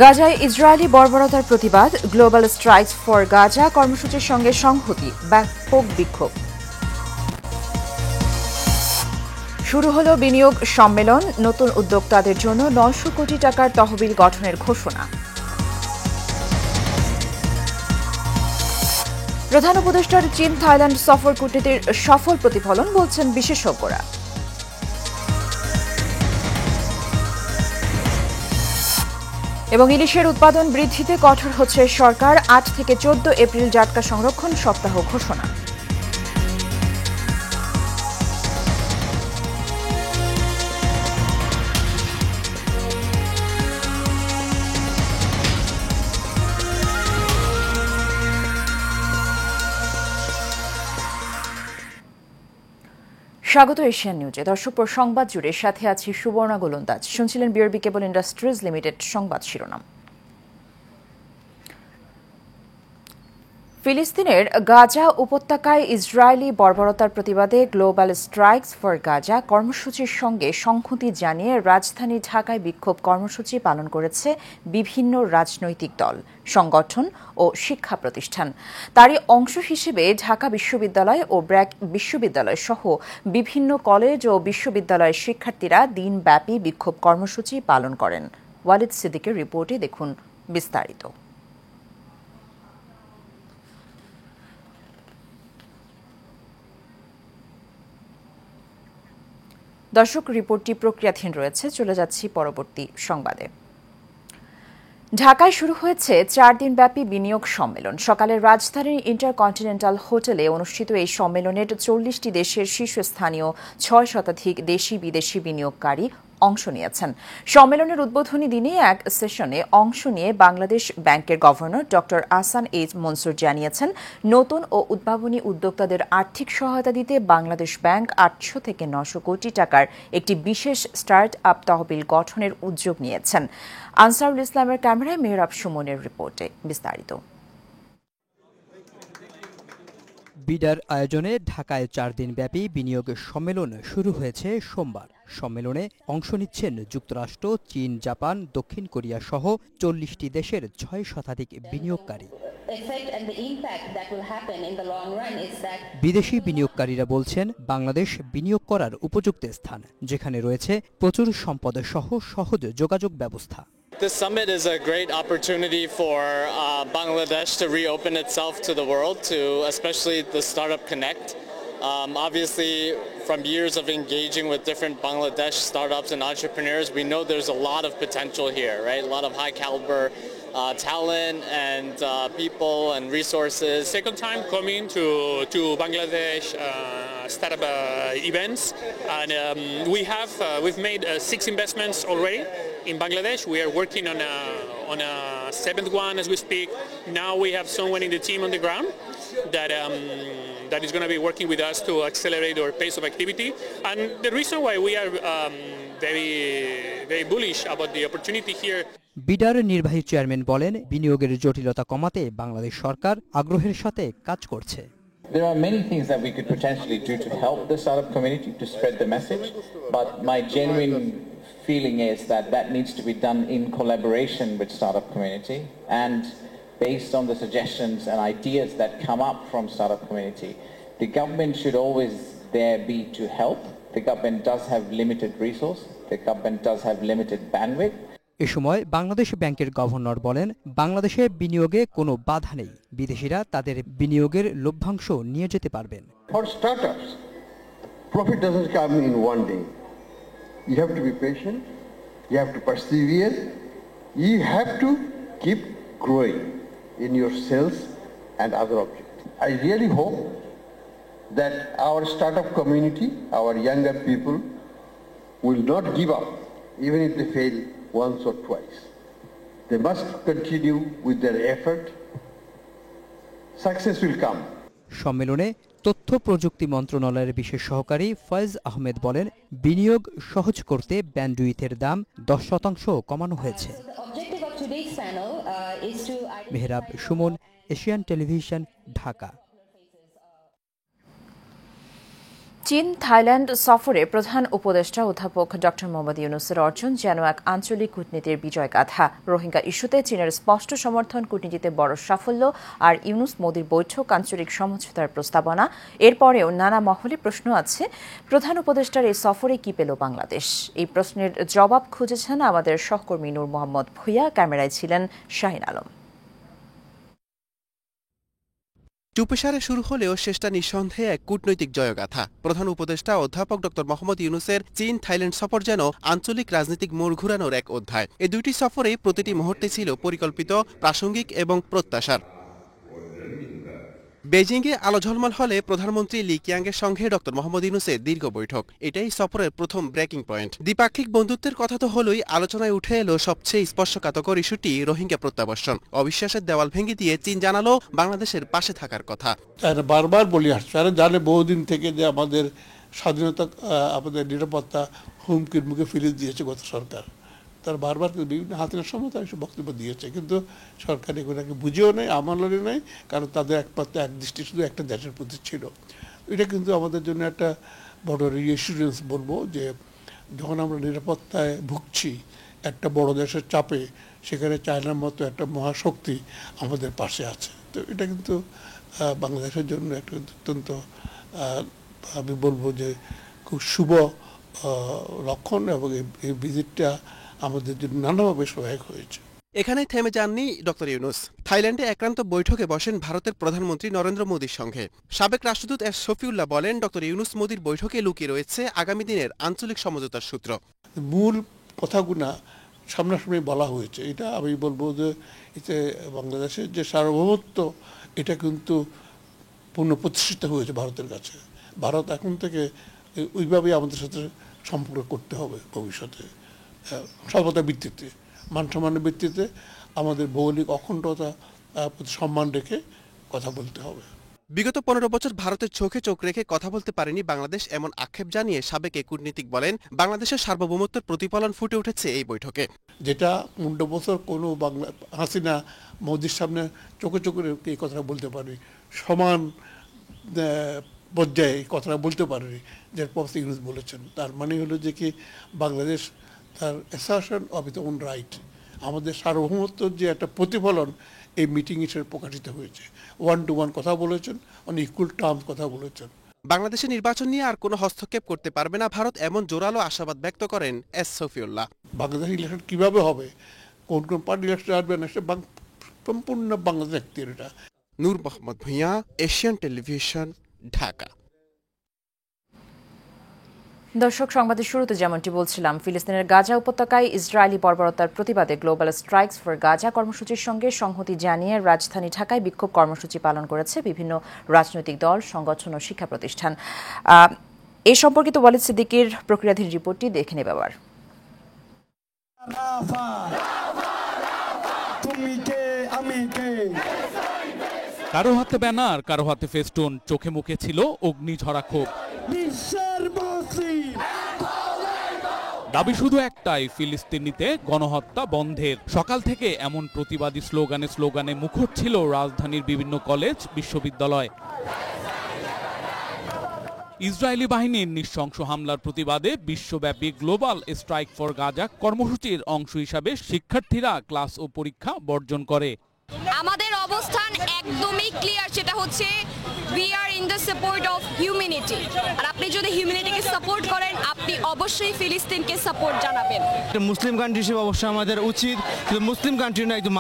গাজায় ইসরায়েলি বর্বরতার প্রতিবাদ, global strikes for Gaza কর্মসূচির সঙ্গে সংহতি, ব্যাপক বিক্ষোভ। শুরু হলো বিনিয়োগ সম্মেলন, নতুন উদ্যোক্তাদের জন্য 900 কোটি টাকার তহবিল গঠনের ঘোষণা। প্রধান উপদেষ্টার চীন থাইল্যান্ড সফর কূটনীতির সফল প্রতিফলন বলছেন বিশেষজ্ঞরা। এবং ইলিশের উৎপাদন বৃদ্ধিতে কঠোর হচ্ছে সরকার, 8 থেকে 14 এপ্রিল জাটকা সংরক্ষণ সপ্তাহ ঘোষণা। স্বাগত এশিয়ান নিউজে। দর্শক, সংবাদ জুড়ে সাথে আছি সুবর্ণা গোলন্দাজ। শুনছিলেন বিআরবি কেবল ইন্ডাস্ট্রিজ লিমিটেড সংবাদ শিরোনাম। ফিলিস্তিনের গাজা উপত্যকায় ইসরায়েলি বর্বরতার প্রতিবাদে গ্লোবাল স্ট্রাইকস ফর গাজা কর্মসূচির সঙ্গে সংহতি জানিয়ে রাজধানী ঢাকায় বিক্ষোভ কর্মসূচি পালন করেছে বিভিন্ন রাজনৈতিক দল, সংগঠন ও শিক্ষা প্রতিষ্ঠান। তারই অংশ হিসেবে ঢাকা বিশ্ববিদ্যালয় ও ব্র্যাক বিশ্ববিদ্যালয় সহ বিভিন্ন কলেজ ও বিশ্ববিদ্যালয়ের শিক্ষার্থীরা দিনব্যাপী বিক্ষোভ কর্মসূচি পালন করেন। ওয়ালিদ সিদ্দিকের রিপোর্টে দেখুন বিস্তারিত। দর্শক, রিপোর্টটি প্রক্রিয়াধীন রয়েছে, চলে যাচ্ছি পরবর্তী সংবাদে। ঢাকায় শুরু হয়েছে 4 দিনব্যাপী বিনিয়োগ সম্মেলন। সকালে রাজধানীর ইন্টারকন্টিনেন্টাল হোটেলে অনুষ্ঠিত এই সম্মেলনের 40টি দেশের শীর্ষস্থানীয় 6 শতাধিক দেশি বিদেশি বিনিয়োগকারী অংশ নিয়েছেন। সম্মেলনের উদ্বোধনী দিনে এক সেশনে অংশ নিয়ে বাংলাদেশ ব্যাংকের গভর্নর ড আহসান এইচ মনসুর জানিয়েছেন, নতুন ও উদ্ভাবনী উদ্যোক্তাদের আর্থিক সহায়তা দিতে বাংলাদেশ ব্যাংক 800 থেকে 900 কোটি টাকার একটি বিশেষ স্টার্ট আপ তহবিল গঠনের উদ্যোগ নিয়েছেন। আনসারুল ইসলামের ক্যামেরায় মেহরাব সুমনের রিপোর্টে বিস্তারিত। বিডার আয়োজনে ঢাকায় 4 দিনব্যাপী বিনিয়োগ সম্মেলন শুরু হয়েছে সোমবার। সম্মেলনে অংশ নিচ্ছেন যুক্তরাষ্ট্র, চীন, জাপান, দক্ষিণ কোরিয়া সহ 40টি দেশের 6 শতাধিক বিনিয়োগকারী। বিদেশি বিনিয়োগকারীরা বলছেন, বাংলাদেশ বিনিয়োগ করার উপযুক্ত স্থান, যেখানে রয়েছে প্রচুর সম্পদ সহ সহজ যোগাযোগ ব্যবস্থা। This summit is a great opportunity for Bangladesh to reopen itself to the world, to especially the Startup Connect. Obviously, from years of engaging with different Bangladesh startups and entrepreneurs, we know there's a lot of potential here, right? A lot of high caliber talent and people and resources. Second time coming to Bangladesh startup events, and we've made 6 investments already in Bangladesh. We are working on a 7th one as we speak. Now we have someone in the team on the ground that is going to be working with us to accelerate our pace of activity. And the reason why we are very bullish about the opportunity here. বিডার নির্বাহী chairman বলেন, বিনিয়োগের জটিলতা কমাতে বাংলাদেশ সরকার আগ্রহের সাথে কাজ করছে। There are many things that we could potentially do to help the startup community to spread the message, but my genuine feeling is that that needs to be done in collaboration with startup community and based on the suggestions and ideas that come up from startup community. The government should always there be to help. The government does have limited resource. The government does have limited bandwidth. এ সময় বাংলাদেশ ব্যাংকের governor বলেন, বাংলাদেশে বিনিয়োগে কোনো বাধা নেই, বিদেশিরা তাদের বিনিয়োগের লভ্যাংশ নিয়ে যেতে পারবেন। For startups, profit doesn't come in one day. You have to be patient, you have to persevere, you have to keep growing in your sales and other objectives. I really hope that our startup community, our younger people, will not give up even if they fail once or twice. They must continue with their effort. Success will come. সম্মেলনে তথ্য প্রযুক্তি মন্ত্রণালয়ের বিশেষ সহকারী ফয়েজ আহমেদ বলেন, বিনিয়োগ সহজ করতে ব্যান্ডউইথের দাম 10% কমানো হয়েছে। Mehrab Suman, Asian television, Dhaka. চীন থাইল্যান্ড সফরে প্রধান উপদেষ্টা অধ্যাপক ড মোহাম্মদ ইউনূসের অর্জন যেন এক আঞ্চলিক কূটনীতির বিজয়গাথা। রোহিঙ্গা ইস্যুতে চীনের স্পষ্ট সমর্থন কূটনীতিতে বড় সাফল্য, আর ইউনূস মোদির বৈঠক আঞ্চলিক সমঝোতার প্রস্তাবনা। এরপরেও নানা মহলে প্রশ্ন আছে, প্রধান উপদেষ্টার এই সফরে কি পেল বাংলাদেশ? এই প্রশ্নের জবাব খুঁজেছেন আমাদের সহকর্মী নূর মোহাম্মদ ভূঁইয়া। ক্যামেরায় ছিলেন শাহিন আলম। চুপেসারে শুরু হলেও শেষটা নিঃসন্দেহে এক কূটনৈতিক জয়গাথা। প্রধান উপদেষ্টা অধ্যাপক ড মোহাম্মদ ইউনূসের চীন থাইল্যান্ড সফর যেন আঞ্চলিক রাজনৈতিক মোড় ঘুরানোর এক অধ্যায়। এই দুইটি সফরে প্রতিটি মুহূর্তে ছিল পরিকল্পিত, প্রাসঙ্গিক এবং প্রত্যাশার। বেজিংয়ে আলো ঝলমল হলে প্রধানমন্ত্রী লি কিয়াংয়ের সঙ্গে ড মোহাম্মদ ইউনূসের দীর্ঘ বৈঠক। এটাই সফরের প্রথম ব্রেকিং পয়েন্ট। দ্বিপাক্ষিক বন্ধুত্বের কথা তো হলোই, আলোচনায় উঠে এলো সবচেয়ে স্পর্শকাতর ইস্যুটি রোহিঙ্গা প্রত্যাবর্ষণ। অবিশ্বাসের দেওয়াল ভেঙে দিয়ে চীন জানালো বাংলাদেশের পাশে থাকার কথা। তারা বারবার বলে আসছে, তারা জানে বহুদিন থেকে যে আমাদের স্বাধীনতা, আমাদের নিরাপত্তা হুমকির মুখে ফেলে দিয়েছে গত সরকার। তারা বারবার বিভিন্ন হাতিয়ার সময় তারা এসব বক্তব্য দিয়েছে, কিন্তু সরকার এগুলোকে বুঝেও নেই, আমলেও নেই, কারণ তাদের একমাত্র একদৃষ্টি শুধু একটা দেশের প্রতি ছিল। এটা কিন্তু আমাদের জন্য একটা বড় রিএসুরেন্স বলবো, যে যখন আমরা নিরাপত্তায় ভুগছি একটা বড় দেশের চাপে, সেখানে চায়নার মতো একটা মহাশক্তি আমাদের পাশে আছে। তো এটা কিন্তু বাংলাদেশের জন্য একটা অত্যন্ত, আমি বলবো যে খুব শুভ লক্ষণ, এবং এই ভিজিটটা আমাদের জন্য নানাভাবে সহায়ক হয়েছে। এখানে থেমে যাননি ড ইউনূস। থাইল্যান্ডে একান্ত বৈঠকে বসেন ভারতের প্রধানমন্ত্রী নরেন্দ্র মোদীর সঙ্গে। সাবেক রাষ্ট্রদূত এস শফিউল্লাহ বলেন, ড ইউনূস মোদির বৈঠকে লুকিয়ে রয়েছে আগামী দিনের আঞ্চলিক সমঝোতার সূত্র। মূল কথাগুলো সামনাসামনি বলা হয়েছে। এটা আমি বলবো যে এতে বাংলাদেশের যে সার্বভৌমত্ব, এটা কিন্তু পুনঃপ্রতিষ্ঠিত হয়েছে ভারতের কাছে। ভারত এখন থেকে ওইভাবেই আমাদের সাথে সম্পর্ক করতে হবে ভবিষ্যতে, সর্বদার ভিত্তিতে, মানসম্মানের ভিত্তিতে, আমাদের ভৌগোলিক অখণ্ডতা প্রতি সম্মান রেখে কথা বলতে হবে। বিগত 15 বছর ভারতের চোখে চোখ রেখে কথা বলতে পারেনি বাংলাদেশ, এমন আক্ষেপ জানিয়ে সাবেক এই কূটনীতিক বলেন, বাংলাদেশের সার্বভৌমত্বের প্রতিফলন ফুটে উঠেছে এই বৈঠকে। যেটা 15 বছর কোনো হাসিনা মোদির সামনে চোখে চোখে এই কথাটা বলতে পারি, সমান পর্যায়ে এই কথাটা বলতে পারেনি, যার পর ইউনূস বলেছেন। তার মানে হলো যে কি, বাংলাদেশ তার assertion of its own right, আমাদের সার্বভৌমত্বের যে একটা প্রতিফলন এই মিটিংয়ে সে প্রকাশিত হয়েছে। 1-to-1 কথা বলেছেন, অন ইকুয়াল টার্মস কথা বলেছেন। বাংলাদেশের নির্বাচন নিয়ে আর কোনো হস্তক্ষেপ করতে পারবে না ভারত, এমন জোরালো আশাবাদ ব্যক্ত করেন এস শফিউল্লাহ। বাংলাদেশ ইলেকশন কীভাবে হবে, কোন কোন পার্টি ইলেকশন আসবে না, সে সম্পূর্ণ বাংলাদেশ ব্যক্তির এটা। নূর মোহাম্মদ ভূঁইয়া, এশিয়ান টেলিভিশন, ঢাকা। দর্শক, সংবাদের শুরুতে যেমনটি বলছিলাম, ফিলিস্তিনের গাজা উপত্যকায় ইসরায়েলি বর্বরতার প্রতিবাদে গ্লোবাল স্ট্রাইকস ফর গাজা কর্মসূচির সঙ্গে সংহতি জানিয়ে রাজধানী ঢাকায় বিক্ষোভ কর্মসূচি পালন করেছে বিভিন্ন রাজনৈতিক দল, সংগঠন ও শিক্ষা প্রতিষ্ঠান। এ সম্পর্কিত ওয়ালিদ সিদ্দিকীর প্রক্রিয়াধীন রিপোর্টটি দেখে নেব আবার। কারো হাতে ব্যানার, কারো হাতে ফেস্টুন, চোখে মুখে ছিল অগ্নিঝরা ক্ষোভ। দাবি শুধু একটাই, ফিলিস্তিনিতে গণহত্যা বন্ধের। সকাল থেকে এমন প্রতিবাদী স্লোগানে মুখর ছিল রাজধানীর বিভিন্ন কলেজ, বিশ্ববিদ্যালয়। ইসরায়েলি বাহিনীর নৃশংস হামলার প্রতিবাদে বিশ্বব্যাপী গ্লোবাল স্ট্রাইক ফর গাজা কর্মসূচির অংশ হিসাবে শিক্ষার্থীরা ক্লাস ও পরীক্ষা বর্জন করে। আমাদের অবস্থান একদমই ক্লিয়ার, সেটা হচ্ছে we are in the support of humanity. আর আপনি যদি হিউম্যানিটিকে সাপোর্ট করেন, আপনি অবশ্যই ফিলিস্তিনকে সাপোর্ট জানাবেন। মুসলিম কান্ট্রি হিসেবে অবশ্যই আমাদের উচিত, কিন্তু মুসলিম কান্ট্রি না, একটু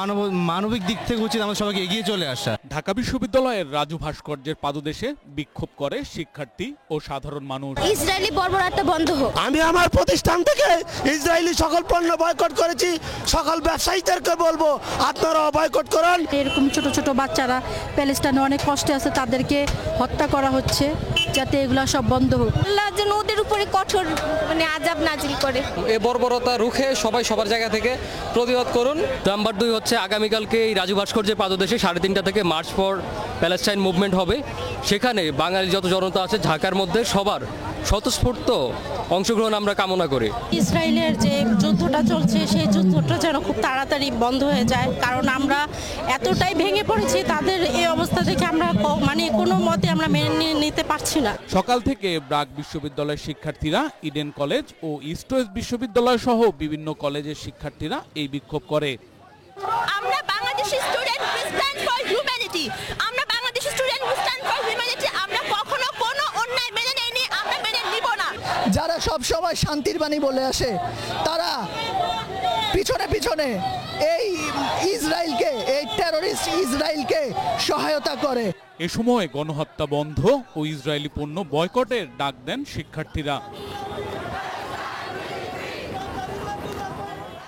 মানবিক দিক থেকে উচিত আমাদের সবাইকে এগিয়ে চলে আসা। ঢাকা বিশ্ববিদ্যালয়ের রাজু ভাস্কর্যের পাদদেশে বিক্ষোভ করে শিক্ষার্থী ও সাধারণ মানুষ। ইসরায়েলি বর্বরতা বন্ধ হোক। আমি আমার প্রতিষ্ঠান থেকে ইসরায়েলি সকল পণ্য বয়কট করেছি। সকল ব্যবসায়ীদেরকে বলবো, আপনারাও বয়কট করুন। এরকম ছোট ছোট বাচ্চারা প্যালেস্টাইনে অনেক কষ্টে আছে, তাদেরকে হত্যা করা হচ্ছে, যাতে এগুলা সব বন্ধ হোক। আল্লাহ যেন ওদের উপরে কঠোর আযাব নাজিল করে। এই বর্বরতা রুখে সবাই সবার জায়গা থেকে প্রতিবাদ করুন। নাম্বার 2 হচ্ছে আগামীকালকে এই রাজু ভাস্কর্যের পাদদেশে 3:30 থেকে মার্চ ফর প্যালেস্টাইন মুভমেন্ট হবে। সেখানে বাঙালি যত জনতা আছে ঢাকার মধ্যে সবার স্বতঃস্ফূর্ত অংশগ্রহণ আমরা কামনা করি। ইসরায়েলের যে যুদ্ধটা চলছে সেই যুদ্ধটা যেন খুব তাড়াতাড়ি বন্ধ হয়ে যায়, কারণ আমরা এতটাই ভেঙে পড়েছি তাদের এই অবস্থা দেখে আমরা মানে কোনো মতে আমরা মেনে নিতে পারছি না। সকাল থেকে ব্রাক বিশ্ববিদ্যালয়ের শিক্ষার্থীরা, ইডেন কলেজ ও ইস্ট ওয়েস্ট বিশ্ববিদ্যালয় সহ বিভিন্ন কলেজের শিক্ষার্থীরা এই বিক্ষোভ করে। আমরা Bangladeshi student we stand for humanity, আমরা Bangladeshi student we stand for humanity. আমরা কখনো কোনো অন্যায় মেনে নেইনি, আমরা মেনে নিব না। যারা সব সময় শান্তির বাণী বলে আসে তারা পিছনে পিছনে এই ইসরায়েলকে, এই টেররিস্ট ইসরায়েলকে সহায়তা করে। এ সময় গণহত্যা বন্ধ ও ইসরায়েলি পণ্য বয়কটের ডাক দেন শিক্ষার্থীরা।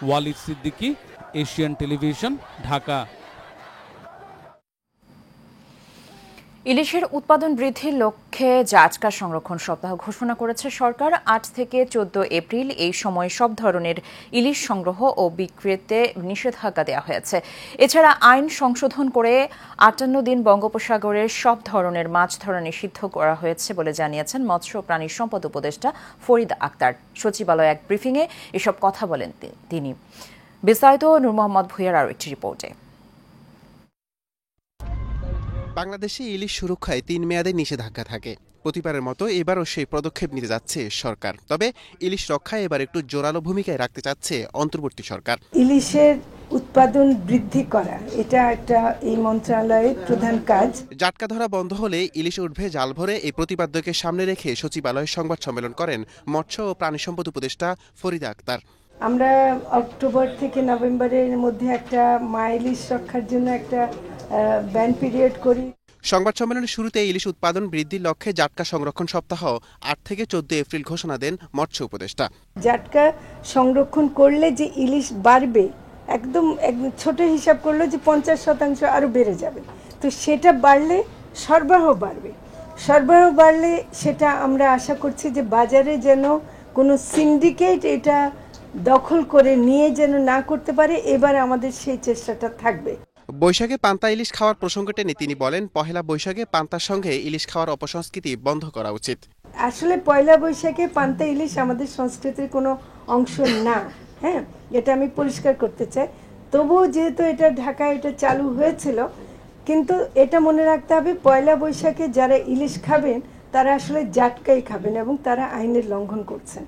Walid Siddiqui, Asian television, Dhaka. ইলিশের উৎপাদন বৃদ্ধির লক্ষ্যে জাটকা সংরক্ষণ সপ্তাহ ঘোষণা করেছে সরকার। 8 থেকে 14 এপ্রিল এই সময় সব ধরনের ইলিশ সংগ্রহ ও বিক্রিতে নিষেধাজ্ঞা দেওয়া হয়েছে। এছাড়া আইন সংশোধন করে 58 দিন বঙ্গোপসাগরের সব ধরনের মাছ ধরা নিষিদ্ধ করা হয়েছে বলে জানিয়েছেন মৎস্য ও প্রাণী সম্পদ উপদেষ্টা ফরিদ আক্তার। সচিবালয়ে এক ব্রিফিংয়ে এসব কথা বলেন তিনি। বিস্তারিত নূর মোহাম্মদ ভুঁইয়ার আরও একটি রিপোর্টে। বাংলাদেশে ইলিশ সুরক্ষায় 3 মেয়াদে নিষেধাজ্ঞা থাকে। প্রতিবারের মতো এবারও সেই পদক্ষেপ নিতে যাচ্ছে সরকার। তবে ইলিশ রক্ষায় এবার একটু জোরালো ভূমিকায় রাখতে চাচ্ছে অন্তর্বর্তী সরকার। ইলিশের উৎপাদন বৃদ্ধি করা এটা একটা এই মন্ত্রণালয়ের প্রধান কাজ। জাটকা ধরা বন্ধ হলে ইলিশ উঠবে জাল ভরে, এই প্রতিপাদ্যকে সামনে রেখে সচিবালয়ে সংবাদ সম্মেলন করেন মৎস্য ও প্রাণী সম্পদ উপদেষ্টা ফরিদা আক্তার। আমরা অক্টোবর থেকে নভেম্বরের মধ্যে একটা ইলিশ রক্ষার জন্য একটা ব্যান পিরিয়ড করি। সংবাদ সম্মেলনের শুরুতে ইলিশ উৎপাদন বৃদ্ধির লক্ষ্যে জাটকা সংরক্ষণ সপ্তাহ 8 থেকে 14 এপ্রিল ঘোষণা দেন মৎস্য উপদেষ্টা। জাটকা সংরক্ষণ করলে যে ইলিশ বাড়বে, একদম ছোট হিসাব করলে যে 50% আরো বেড়ে যাবে। তো সেটা বাড়লে সরবরাহ বাড়বে, সরবরাহ বাড়লে সেটা আমরা আশা করছি যে বাজারে যেন কোনো সিন্ডিকেট এটা দখল করে নিয়ে যেন না করতে পারে। এবার আমাদের সেই চেষ্টাটা থাকবে। বৈশাখে পান্তা ইলিশ খাওয়ার প্রসঙ্গ টেনে তিনি বলেন, পহেলা বৈশাখে পান্তার সঙ্গে ইলিশ খাওয়ার অপসংস্কৃতি বন্ধ করা উচিত। আসলে পয়লা বৈশাখে পান্তা ইলিশ আমাদের সংস্কৃতির কোনো অংশ না, হ্যাঁ, এটা আমি পরিষ্কার করতে চাই। তবুও যেহেতু এটা ঢাকায় এটা চালু হয়েছিল, কিন্তু এটা মনে রাখতে হবে পয়লা বৈশাখে যারা ইলিশ খাবেন তারা আসলে জাটকাই খাবেন এবং তারা আইনের লঙ্ঘন করছেন।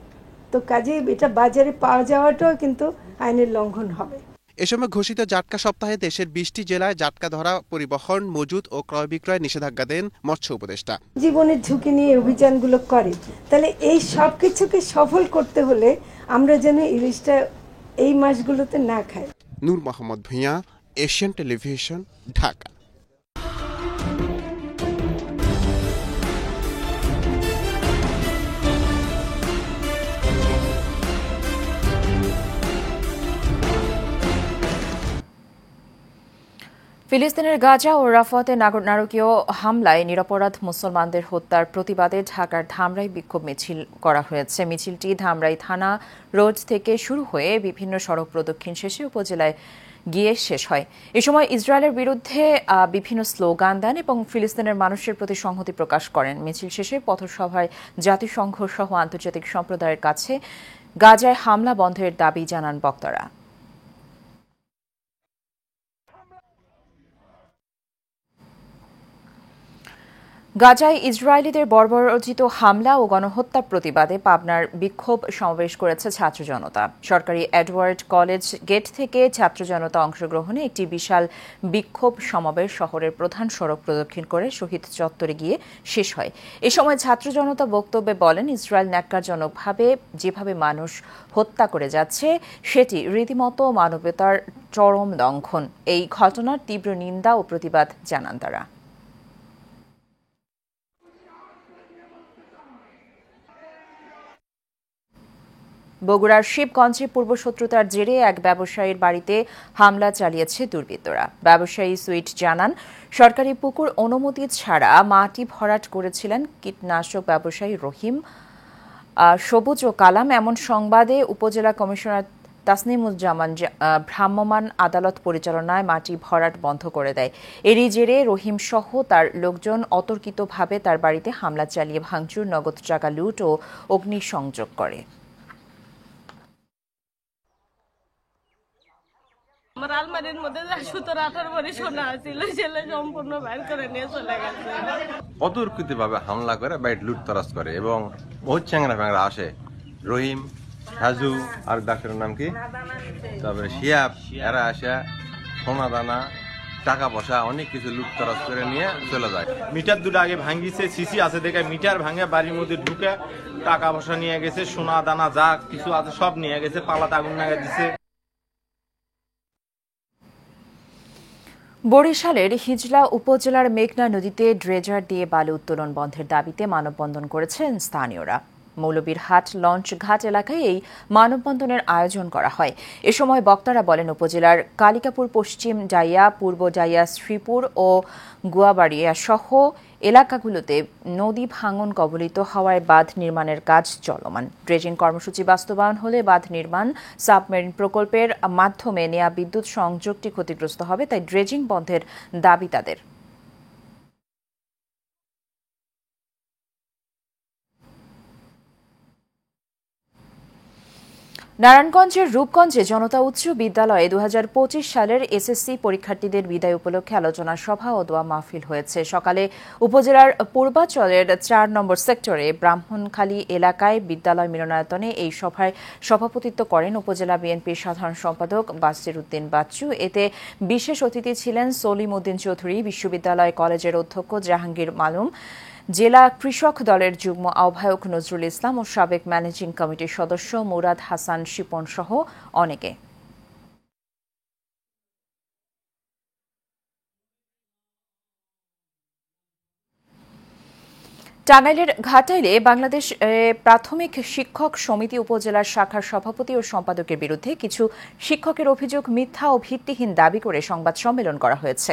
তো কাজেই এটা বাজারে পাওয়া যাওয়াটাও কিন্তু আইনের লঙ্ঘন হবে। এ সময় ঘোষিত জাটকা সপ্তাহে দেশের 20টি জেলায় জাটকা ধরা, পরিবহন, মজুত ও ক্রয় বিক্রয় নিষেধাজ্ঞা দেন মৎস্য উপদেষ্টা। জীবনের ঝুঁকি নিয়ে অভিযানগুলো করে, তাহলে এই সব কিছুকে সফল করতে হলে আমরা যেন ইলিশটা এই মাসগুলোতে না খাই। নূর মোহাম্মদ ভুঁইয়া, এশিয়ান টেলিভিশন, ঢাকা। ফিলিস্তিনের গাজা ও রাফাতে নারকীয় হামলায় নিরপরাধ মুসলমানদের হত্যার প্রতিবাদে ঢাকার ধামরাই বিক্ষোভ মিছিল করা হয়েছে। মিছিলটি ধামরাই থানা রোড থেকে শুরু হয়ে বিভিন্ন সড়ক প্রদক্ষিণ শেষে উপজেলায় গিয়ে শেষ হয়। এ সময় ইসরায়েলের বিরুদ্ধে বিভিন্ন স্লোগান দেন এবং ফিলিস্তিনের মানুষের প্রতি সংহতি প্রকাশ করেন। মিছিল শেষে পথসভায় জাতিসংঘ সহ আন্তর্জাতিক সম্প্রদায়ের কাছে গাজায় হামলা বন্ধের দাবি জানান বক্তারা। গাজায় ইসরায়েলিদের বর্বরোচিত হামলা ও গণহত্যার প্রতিবাদে পাবনার বিক্ষোভ সমাবেশ করেছে ছাত্র জনতা। সরকারি এডওয়ার্ড কলেজ গেট থেকে ছাত্র জনতা অংশগ্রহণে একটি বিশাল বিক্ষোভ সমাবেশ শহরের প্রধান সড়ক প্রদক্ষিণ করে শহীদ চত্বরে গিয়ে শেষ হয়। এ সময় ছাত্র জনতা বক্তব্যে বলেন, ইসরায়েল ন্যাক্কারজনকভাবে যেভাবে মানুষ হত্যা করে যাচ্ছে সেটি রীতিমতো মানবতার চরম লঙ্ঘন। এই ঘটনার তীব্র নিন্দা ও প্রতিবাদ জানান তারা। বগুড়ার শিবগঞ্জে পূর্বশত্রুতার জেরে এক ব্যবসায়ীর বাড়িতে হামলা চালিয়েছে দুর্বৃত্তরা। ব্যবসায়ী সুইট জানান, সরকারি পুকুর অনুমতি ছাড়া মাটি ভরাট করেছিলেন কীটনাশক ব্যবসায়ী রহিম, সবুজ ও কালাম। এমন সংবাদে উপজেলা কমিশনার তাসনিমুজ্জামান ভ্রাম্যমাণ আদালত পরিচালনায় মাটি ভরাট বন্ধ করে দেয়। এরই জেরে রহিম সহ তার লোকজন অতর্কিতভাবে তার বাড়িতে হামলা চালিয়ে ভাঙচুর, নগদ টাকা লুট ও অগ্নিসংযোগ করে। আমার আলমারির মধ্যে 17-18 ভরি সোনা ছিল, ছেলে সম্পূর্ণ বাইর করে নিয়ে চলে গেছে। অতর্কিতভাবে হামলা করে বাড়ি লুটতরাজ করে এবং বহুত চ্যাংরা ফ্যাংরা আসে। রহিম, সাজু আর ডাক্তারের নাম কি, তারপরে শিয়াব, এরা আসে সোনা দানা টাকা পয়সা অনেক কিছু লুটতরাজ করে নিয়ে চলে যায়। মিটার দুটো আগে ভাঙ্গিছে, সিসি আছে দেখে মিটার ভাঙে বাড়ির মধ্যে ঢুকে টাকা পয়সা নিয়ে গেছে, সোনা দানা যা কিছু আছে সব নিয়ে গেছে, পালাতে আগুন লাগা দিছে। বরিশালের হিজলা উপজেলার মেঘনা নদীতে ড্রেজার দিয়ে বালু উত্তোলন বন্ধের দাবিতে মানববন্ধন করেছেন স্থানীয়রা। মৌলবীরহাট লঞ্চ ঘাট এলাকায় এই মানববন্ধনের আয়োজন করা হয়। এ সময় বক্তারা বলেন, উপজেলার কালিকাপুর, পশ্চিম ডাইয়া, পূর্ব ডাইয়া, শ্রীপুর ও গুয়াবাড়িয়া সহ এলাকাগুলোতে নদী ভাঙন কবলিত হওয়ায় বাঁধ নির্মাণের কাজ চলমান। ড্রেজিং কর্মসূচি বাস্তবায়ন হলে বাঁধ নির্মাণ, সাবমেরিন প্রকল্পের মাধ্যমে নেয়া বিদ্যুৎ সংযোগটি ক্ষতিগ্রস্ত হবে, তাই ড্রেজিং বন্ধের দাবি তাদের। নারায়ণগঞ্জের রূপগঞ্জে জনতা উচ্চ বিদ্যালয়ে 2025 সালের এসএসসি পরীক্ষার্থীদের বিদায় উপলক্ষে আলোচনা সভা ও দোয়া মাহফিল হয়েছে। সকালে উপজেলার পূর্বাচলের 4 নম্বর সেক্টরে ব্রাহ্মণখালী এলাকায় বিদ্যালয় মিলনায়তনে এই সভায় সভাপতিত্ব করেন উপজেলা বিএনপির সাধারণ সম্পাদক বাসির উদ্দিন বাচ্চু। এতে বিশেষ অতিথি ছিলেন সলিম উদ্দিন চৌধুরী, বিশ্ববিদ্যালয় কলেজের অধ্যক্ষ জাহাঙ্গীর মালুম, জেলা কৃষক দলের যুগ্ম আহ্বায়ক নজরুল ইসলাম ও সাবেক ম্যানেজিং কমিটির সদস্য মুরাদ হাসান শিপন সহ অনেকে। টাঙ্গাইলের ঘাটাইলে বাংলাদেশ প্রাথমিক শিক্ষক সমিতি উপজেলার শাখার সভাপতি ও সম্পাদকের বিরুদ্ধে কিছু শিক্ষকের অভিযোগ মিথ্যা ও ভিত্তিহীন দাবি করে সংবাদ সম্মেলন করা হয়েছে।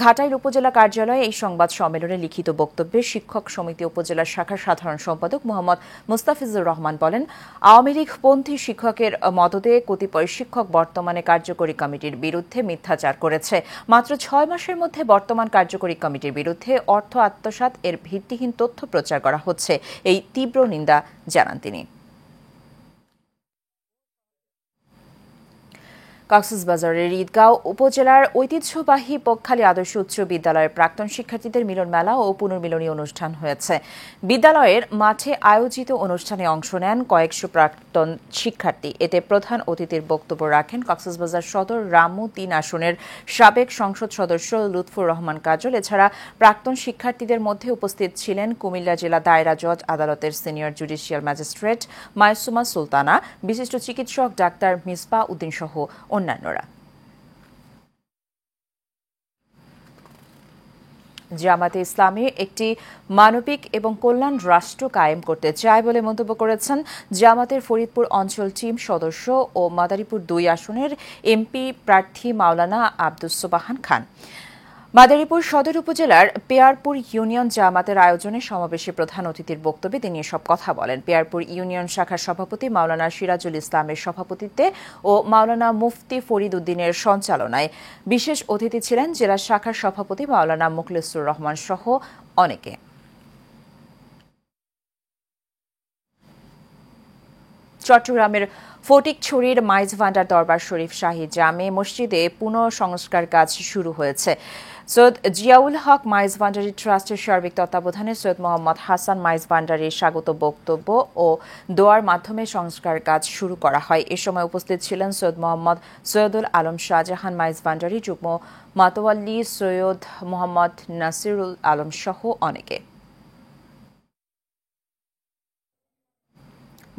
ঘাটাইল উপজেলা কার্যালয়ে এই সংবাদ সম্মেলনে লিখিত বক্তব্যে শিক্ষক সমিতি উপজেলার শাখার সাধারণ সম্পাদক মোহাম্মদ মুস্তাফিজুর রহমান বলেন, আওয়ামী লীগপন্থী শিক্ষকের মদদে কতিপয় শিক্ষক বর্তমানে কার্যকরী কমিটির বিরুদ্ধে মিথ্যাচার করেছে। মাত্র 6 মাসের মধ্যে বর্তমান কার্যকরী কমিটির বিরুদ্ধে অর্থ আত্মসাৎ এর ভিত্তিহীন তথ্য প্রচার করা হচ্ছে, এই তীব্র নিন্দা জানান তিনি। কক্সবাজারের ঈদগাঁও উপজেলার ঐতিহ্যবাহী পক্ষালী আদর্শ উচ্চ বিদ্যালয়ের প্রাক্তন শিক্ষার্থীদের মিলন মেলা ও পুনর্মিলনী অনুষ্ঠান হয়েছে। বিদ্যালয়ের মাঠে আয়োজিত অনুষ্ঠানে অংশ নেন কয়েকশো প্রাক্তন শিক্ষার্থী। এতে প্রধান অতিথির বক্তব্য রাখেন কক্সবাজার সদর রামু 3 আসনের সাবেক সংসদ সদস্য লুৎফুর রহমান কাজল। এছাড়া প্রাক্তন শিক্ষার্থীদের মধ্যে উপস্থিত ছিলেন কুমিল্লা জেলা দায়রা জজ আদালতের সিনিয়র জুডিশিয়াল ম্যাজিস্ট্রেট মায়সুমা সুলতানা, বিশিষ্ট চিকিৎসক ডাক্তার মিসবা উদ্দিন সহ অন্যান্যরা। জামাতে ইসলামী একটি মানবিক এবং কল্যাণ রাষ্ট্র কায়েম করতে চায় বলে মন্তব্য করেছেন জামাতের ফরিদপুর অঞ্চল টিম সদস্য ও মাদারীপুর 2 আসনের এমপি প্রার্থী মাওলানা আব্দুস সোবাহান খান। মাদারীপুর সদর উপজেলার পেয়ারপুর ইউনিয়ন জামাতের আয়োজনে সমাবেশে প্রধান অতিথির বক্তব্যে তিনি এসব কথা বলেন। পেয়ারপুর ইউনিয়ন শাখার সভাপতি মাওলানা সিরাজুল ইসলামের সভাপতিত্বে ও মাওলানা মুফতি ফরিদ উদ্দিনের সঞ্চালনায় বিশেষ অতিথি ছিলেন জেলা শাখার সভাপতি মাওলানা মুখলিসুর রহমান সহ অনেকে। চট্টগ্রামের ফটিকছড়ির মাইজ ভান্ডার দরবার শরীফ শাহী জামে মসজিদে পুনঃসংস্কার কাজ শুরু হয়েছে। সৈয়দ জিয়াউল হক মাইজ ভান্ডারি ট্রাস্টের সার্বিক তত্ত্বাবধানে সৈয়দ মোহাম্মদ হাসান মাইজ ভান্ডারির স্বাগত বক্তব্য ও দোয়ার মাধ্যমে সংস্কার কাজ শুরু করা হয়। এ সময় উপস্থিত ছিলেন সৈয়দ মোহাম্মদ সৈয়দুল আলম শাহজাহান মাইজ ভান্ডারি, যুগ্ম মাতোয়াল্লি সৈয়দ মোহাম্মদ নাসিরুল আলম সহ অনেকে।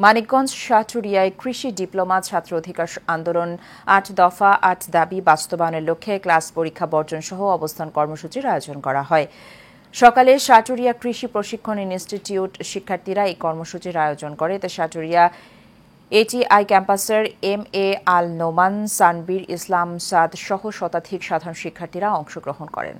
মানিকগঞ্জ সাটুরিয়ায় কৃষি ডিপ্লোমা ছাত্র অধিকার আন্দোলন 8 দফা 8 দাবি বাস্তবায়নের লক্ষ্যে ক্লাস পরীক্ষা বর্জন সহ অবস্থান কর্মসূচির আয়োজন করা হয়। সকালে সাটুরিয়া কৃষি প্রশিক্ষণ ইনস্টিটিউট শিক্ষার্থীরা এই কর্মসূচির আয়োজন করে। এতে সাটুরিয়া এটিআই ক্যাম্পাসের MA আল নোমান, সানবীর ইসলাম সাদ সহ শতাধিক সাধারণ শিক্ষার্থীরা অংশগ্রহণ করেন।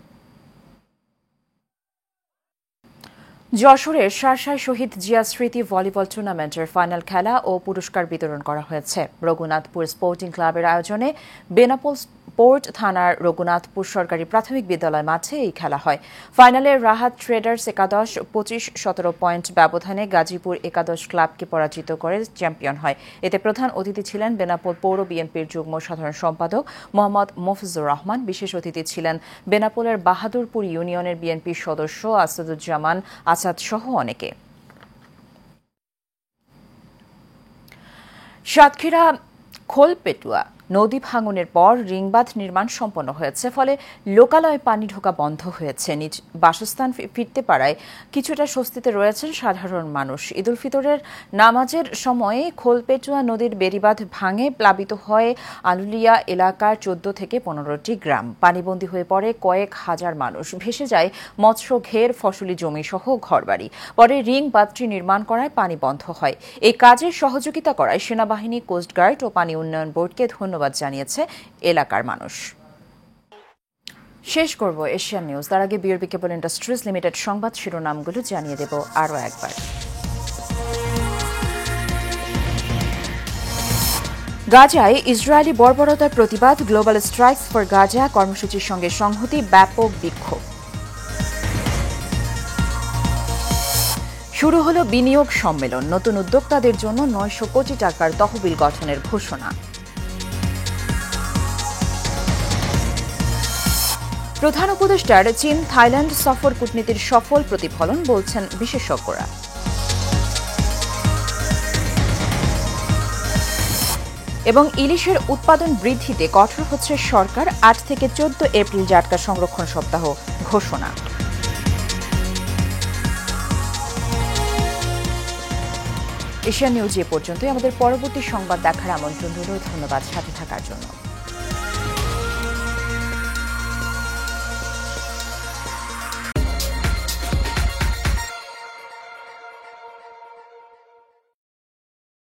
যশোরের শার্শায় শহীদ জিয়া স্মৃতি ভলিবল টুর্নামেন্টের ফাইনাল খেলা ও পুরস্কার বিতরণ করা হয়েছে। রঘুনাথপুর স্পোর্টিং ক্লাবের আয়োজনে বেনাপোল পোর্ট থানার রঘুনাথপুর সরকারি প্রাথমিক বিদ্যালয় মাঠে এই খেলা হয়। ফাইনালে রাহাত ট্রেডার্স একাদশ 25-17 পয়েন্ট ব্যবধানে গাজীপুর একাদশ ক্লাবকে পরাজিত করে চ্যাম্পিয়ন হয়। এতে প্রধান অতিথি ছিলেন বেনাপোল পৌর বিএনপির যুগ্ম সাধারণ সম্পাদক মোহাম্মদ মফিজুর রহমান। বিশেষ অতিথি ছিলেন বেনাপোলের বাহাদুরপুর ইউনিয়নের বিএনপির সদস্য আসাদুজ্জামান আসাদ সহ অনেকে। সাতক্ষীরা খোলপেটুয়া নদী ভাঙনের পর রিংবাঁধ নির্মাণ সম্পন্ন হয়েছে, ফলে লোকালয়ে পানি ঢোকা বন্ধ হয়েছে। নিজ বাসস্থান ফিরতে পারায় কিছুটা স্বস্তিতে রয়েছেন সাধারণ মানুষ। ঈদুল ফিতরের নামাজের সময়ে খোলপেটুয়া নদীর বেড়িবাঁধ ভাঙে প্লাবিত হয় আলুলিয়া এলাকার 14 থেকে 15টি গ্রাম। পানিবন্দী হয়ে পড়ে কয়েক হাজার মানুষ। ভেসে যায় মৎস্য ঘের, ফসলি জমি সহ ঘরবাড়ি। পরে রিং বাঁধটি নির্মাণ করায় পানি বন্ধ হয়। এই কাজে সহযোগিতা করায় সেনাবাহিনী, কোস্টগার্ড ও পানি উন্নয়ন বোর্ডকে ধন্যবাদ জানিয়েছে এলাকার মানুষ। শেষ করব এশিয়ান নিউজ। তার আগে বিআরবি কেবল ইন্ডাস্ট্রিজ লিমিটেড সংবাদ শিরোনামগুলো জানিয়ে দেব আরও একবার। গাজায় ইসরায়েলি বর্বরতার প্রতিবাদ, গ্লোবাল স্ট্রাইকস ফর গাজা কর্মসূচির সঙ্গে সংহতি, ব্যাপক বিক্ষোভ। শুরু হলো বিনিয়োগ সম্মেলন, নতুন উদ্যোক্তাদের জন্য 900 কোটি টাকার তহবিল গঠনের ঘোষণা। প্রধান উপদেষ্টার চীন থাইল্যান্ড সফর কূটনীতির সফল প্রতিফলন বলছেন বিশেষজ্ঞরা। এবং ইলিশের উৎপাদন বৃদ্ধিতে কঠোর হচ্ছে সরকার, 8 থেকে 14 এপ্রিল জাটকা সংরক্ষণ সপ্তাহ ঘোষণা। এশিয়ান নিউজ এ পর্যন্তই। আমাদের পরবর্তী সংবাদ দেখার আমন্ত্রণ রইল। ধন্যবাদ সাথে থাকার জন্য।